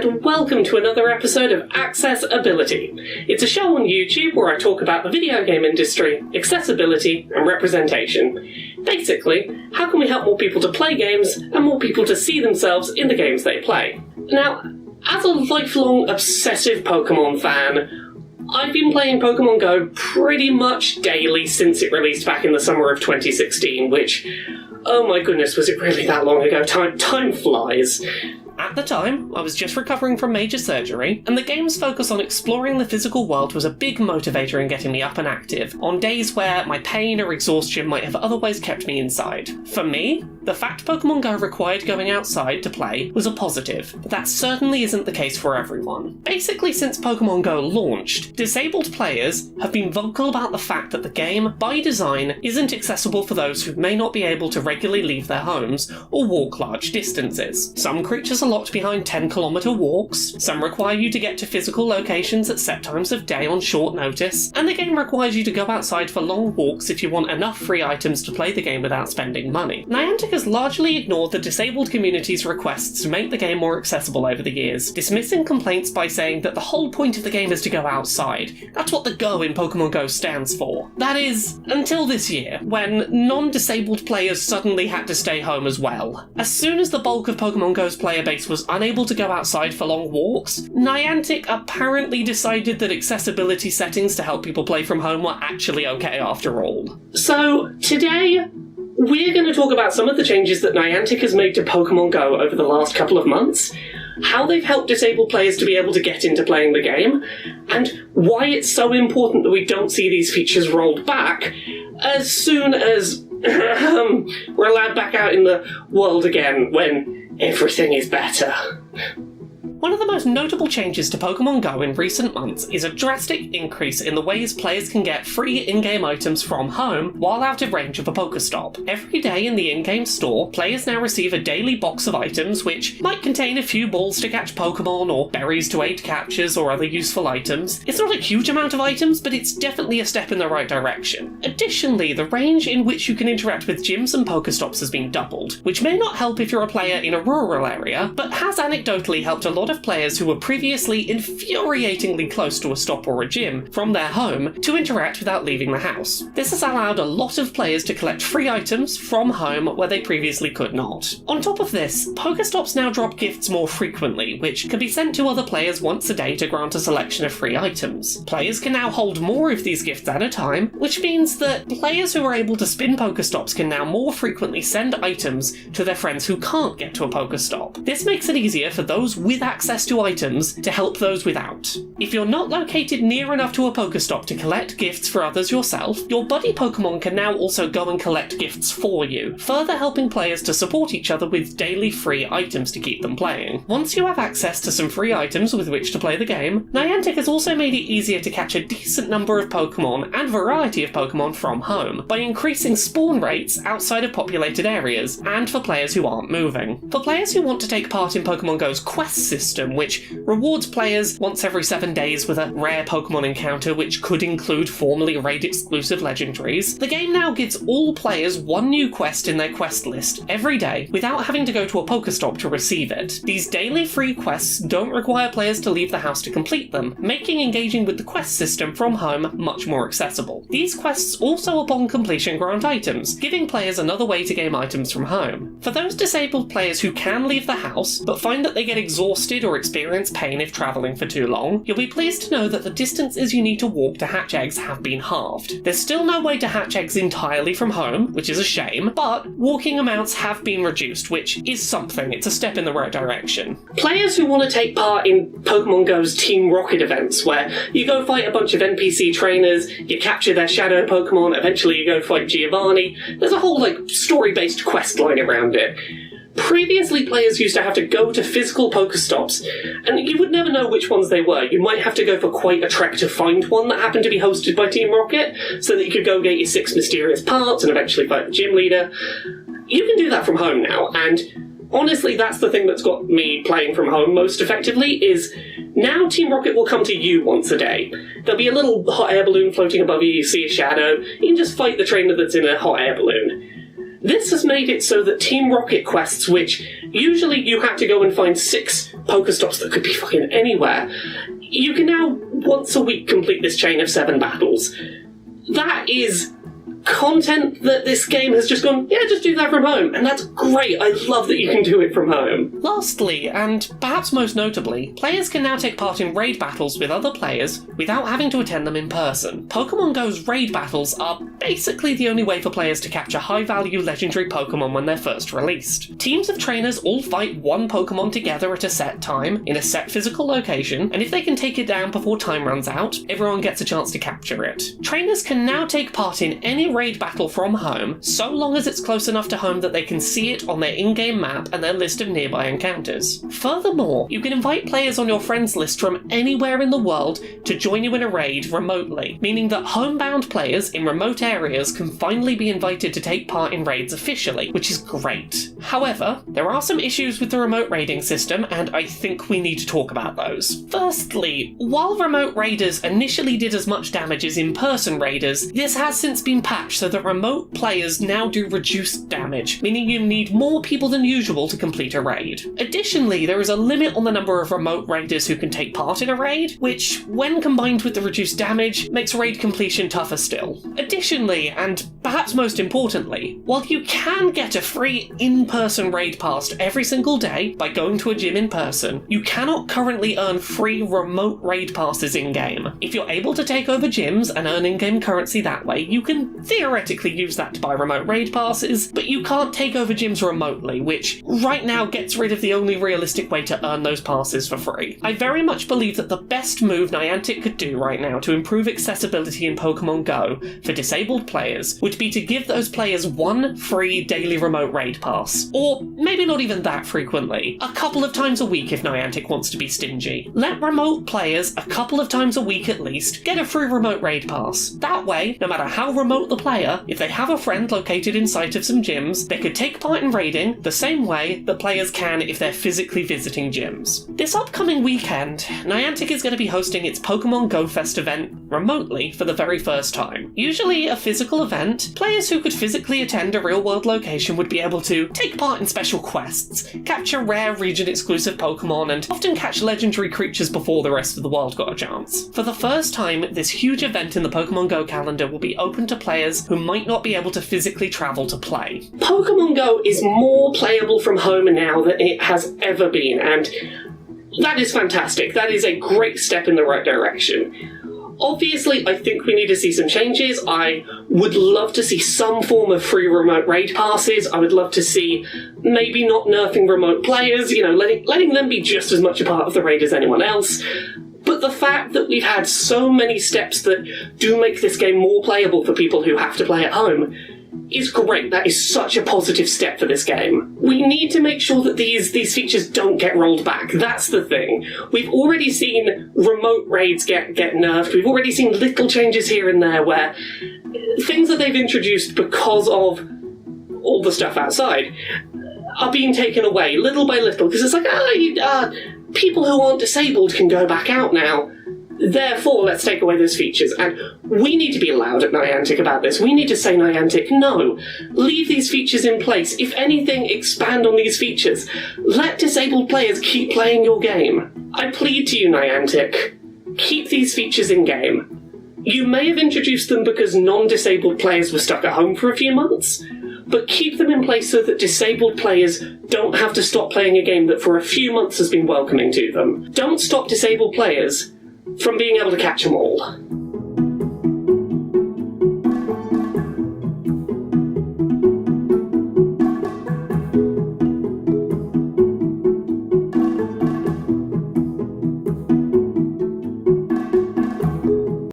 and welcome to another episode of Accessibility. It's a show on YouTube where I talk about the video game industry, accessibility, and representation. Basically, how can we help more people to play games and more people to see themselves in the games they play? Now, as a lifelong obsessive Pokémon fan, I've been playing Pokémon Go pretty much daily since it released back in the summer of 2016, which, oh my goodness, was it really that long ago? Time flies. At the time, I was just recovering from major surgery, and the game's focus on exploring the physical world was a big motivator in getting me up and active, on days where my pain or exhaustion might have otherwise kept me inside. For me, the fact Pokémon Go required going outside to play was a positive, but that certainly isn't the case for everyone. Basically, since Pokémon Go launched, disabled players have been vocal about the fact that the game, by design, isn't accessible for those who may not be able to regularly leave their homes or walk large distances. Some creatures are locked behind 10-kilometre walks, some require you to get to physical locations at set times of day on short notice, and the game requires you to go outside for long walks if you want enough free items to play the game without spending money. Niantic has largely ignored the disabled community's requests to make the game more accessible over the years, dismissing complaints by saying that the whole point of the game is to go outside. That's what the Go in Pokémon Go stands for. That is, until this year, when non-disabled players suddenly had to stay home as well. As soon as the bulk of Pokémon Go's player base was unable to go outside for long walks, Niantic apparently decided that accessibility settings to help people play from home were actually okay after all. So, today, we're going to talk about some of the changes that Niantic has made to Pokémon Go over the last couple of months, how they've helped disabled players to be able to get into playing the game, and why it's so important that we don't see these features rolled back as soon as we're allowed back out in the world again when everything is better. One of the most notable changes to Pokémon Go in recent months is a drastic increase in the ways players can get free in-game items from home while out of range of a Pokéstop. Every day in the in-game store, players now receive a daily box of items which might contain a few balls to catch Pokémon or berries to aid captures or other useful items. It's not a huge amount of items, but it's definitely a step in the right direction. Additionally, the range in which you can interact with gyms and Pokéstops has been doubled, which may not help if you're a player in a rural area, but has anecdotally helped a lot of players who were previously infuriatingly close to a stop or a gym from their home to interact without leaving the house. This has allowed a lot of players to collect free items from home where they previously could not. On top of this, Pokéstops now drop gifts more frequently, which can be sent to other players once a day to grant a selection of free items. Players can now hold more of these gifts at a time, which means that players who are able to spin Pokéstops can now more frequently send items to their friends who can't get to a Pokéstop. This makes it easier for those with access to items to help those without. If you're not located near enough to a Pokéstop to collect gifts for others yourself, your buddy Pokémon can now also go and collect gifts for you, further helping players to support each other with daily free items to keep them playing. Once you have access to some free items with which to play the game, Niantic has also made it easier to catch a decent number of Pokémon and variety of Pokémon from home by increasing spawn rates outside of populated areas and for players who aren't moving. For players who want to take part in Pokémon Go's quest system, which rewards players once every 7 days with a rare Pokémon encounter which could include formerly raid-exclusive legendaries, the game now gives all players one new quest in their quest list every day without having to go to a Pokéstop to receive it. These daily free quests don't require players to leave the house to complete them, making engaging with the quest system from home much more accessible. These quests also upon completion grant items, giving players another way to gain items from home. For those disabled players who can leave the house but find that they get exhausted or experience pain if travelling for too long, you'll be pleased to know that the distances you need to walk to hatch eggs have been halved. There's still no way to hatch eggs entirely from home, which is a shame, but walking amounts have been reduced, which is something. It's a step in the right direction. Players who want to take part in Pokémon Go's Team Rocket events, where you go fight a bunch of NPC trainers, you capture their shadow Pokémon, eventually you go fight Giovanni, there's a whole story-based quest line around it. Previously, players used to have to go to physical Pokéstops, and you would never know which ones they were. You might have to go for quite a trek to find one that happened to be hosted by Team Rocket, so that you could go get your 6 mysterious parts and eventually fight the gym leader. You can do that from home now, and honestly, that's the thing that's got me playing from home most effectively, is now Team Rocket will come to you once a day. There'll be a little hot air balloon floating above you see a shadow, you can just fight the trainer that's in a hot air balloon. This has made it so that Team Rocket quests, which usually you had to go and find 6 Pokestops that could be fucking anywhere. You can now, once a week, complete this chain of 7 battles. That is content that this game has just gone, yeah, just do that from home. And that's great. I love that you can do it from home. Lastly, and perhaps most notably, players can now take part in raid battles with other players without having to attend them in person. Pokemon Go's raid battles are basically the only way for players to capture high-value legendary Pokemon when they're first released. Teams of trainers all fight one Pokemon together at a set time, in a set physical location, and if they can take it down before time runs out, everyone gets a chance to capture it. Trainers can now take part in any raid battle from home, so long as it's close enough to home that they can see it on their in-game map and their list of nearby encounters. Furthermore, you can invite players on your friends list from anywhere in the world to join you in a raid remotely, meaning that homebound players in remote areas can finally be invited to take part in raids officially, which is great. However, there are some issues with the remote raiding system, and I think we need to talk about those. Firstly, while remote raiders initially did as much damage as in-person raiders, this has since been patched so that remote players now do reduced damage, meaning you need more people than usual to complete a raid. Additionally, there is a limit on the number of remote raiders who can take part in a raid, which, when combined with the reduced damage, makes raid completion tougher still. Additionally, and perhaps most importantly, while you can get a free in-person raid pass every single day by going to a gym in person, you cannot currently earn free remote raid passes in-game. If you're able to take over gyms and earn in-game currency that way, you can theoretically use that to buy remote raid passes, but you can't take over gyms remotely, which right now gets rid of the only realistic way to earn those passes for free. I very much believe that the best move Niantic could do right now to improve accessibility in Pokemon Go for disabled players would be to give those players one free daily remote raid pass. Or maybe not even that frequently. A couple of times a week if Niantic wants to be stingy. Let remote players, a couple of times a week at least, get a free remote raid pass. That way, no matter how remote the player, if they have a friend located in sight of some gyms, they could take part in raiding the same way that players can if they're physically visiting gyms. This upcoming weekend, Niantic is going to be hosting its Pokemon Go Fest event remotely for the very first time. Usually a physical event, players who could physically attend a real-world location would be able to take part in special quests, capture rare region-exclusive Pokemon, and often catch legendary creatures before the rest of the world got a chance. For the first time, this huge event in the Pokemon Go calendar will be open to players who might not be able to physically travel to play. Pokemon Go is more playable from home now than it has ever been, and that is fantastic. That is a great step in the right direction. Obviously, I think we need to see some changes. I would love to see some form of free remote raid passes. I would love to see maybe not nerfing remote players, letting them be just as much a part of the raid as anyone else. But the fact that we've had so many steps that do make this game more playable for people who have to play at home is great. That is such a positive step for this game. We need to make sure that these features don't get rolled back. That's the thing. We've already seen remote raids get nerfed. We've already seen little changes here and there where things that they've introduced because of all the stuff outside are being taken away little by little, because it's like, people who aren't disabled can go back out now. Therefore, let's take away those features. And we need to be loud at Niantic about this. We need to say, Niantic, no. Leave these features in place. If anything, expand on these features. Let disabled players keep playing your game. I plead to you, Niantic. Keep these features in game. You may have introduced them because non-disabled players were stuck at home for a few months, but keep them in place so that disabled players don't have to stop playing a game that for a few months has been welcoming to them. Don't stop disabled players from being able to catch them all.